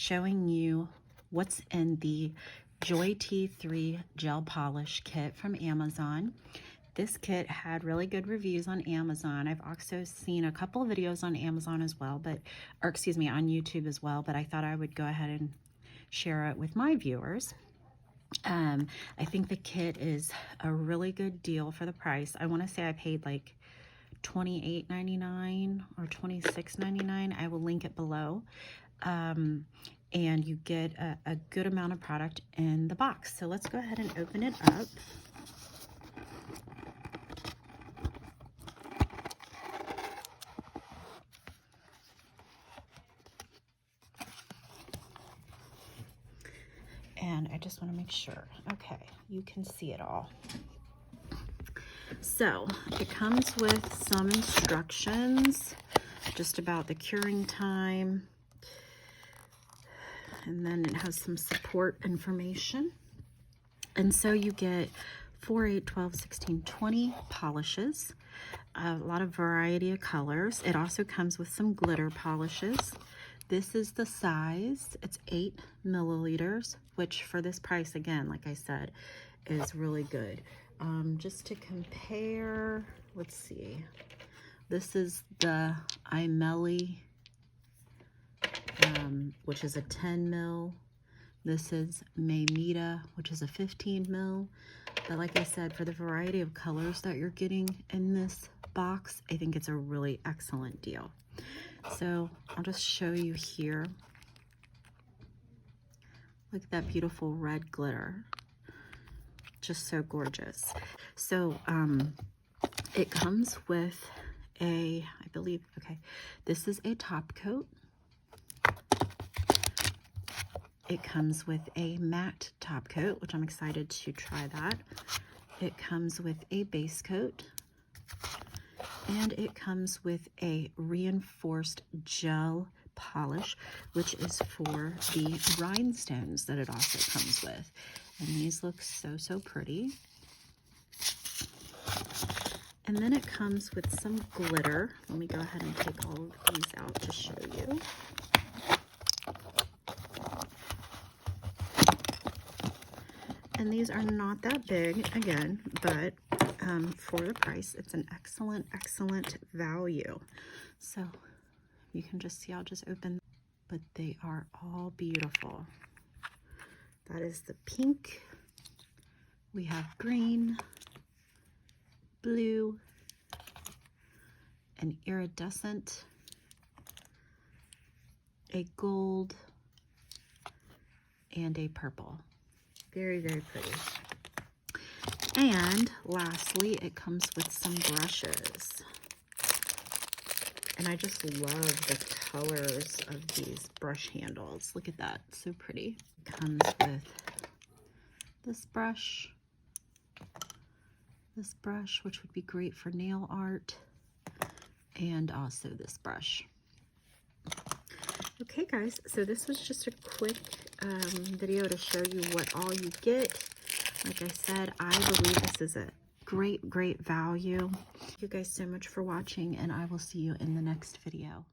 showing you what's in the Joytii 3 gel polish kit from Amazon. This kit had really good reviews on Amazon. I've also seen a couple of videos on Amazon as well, on YouTube as well, but I thought I would go ahead and share it with my viewers. I think the kit is a really good deal for the price. I want to say I paid like $28.99 or $26.99. I will link it below. And you get a good amount of product in the box. So let's go ahead and open it up. And I just want to make sure, okay, you can see it all. So it comes with some instructions just about the curing time. And then it has some support information. And so you get 4, 8, 12, 16, 20 polishes, a lot of variety of colors. It also comes with some glitter polishes. This is the size. It's 8 milliliters, which for this price, again, like I said, is really good. Just to compare, let's see. This is the Aimeilli, which is a 10 mil. This is Aimeilli, which is a 15 mil. But like I said, for the variety of colors that you're getting in this box, I think it's a really excellent deal. So I'll just show you here. Look at that beautiful red glitter. Just so gorgeous. So it comes with a, I believe, okay, this is a top coat. It comes with a matte top coat, which I'm excited to try that. It comes with a base coat. And it comes with a reinforced gel polish, which is for the rhinestones that it also comes with. And these look so, so pretty. And then it comes with some glitter. Let me go ahead and take all of these out to show you. And these are not that big, again, but for the price, it's an excellent, excellent value. So you can just see, I'll just open, but they are all beautiful. That is the pink. We have green, blue, an iridescent, a gold, and a purple. Very, very pretty. And lastly, it comes with some brushes. And I just love the colors of these brush handles. Look at that, so pretty. It comes with this brush, which would be great for nail art, and also this brush. Okay guys, so this was just a quick video to show you what all you get. Like I said, I believe this is a great, great value. Thank you guys so much for watching, and I will see you in the next video.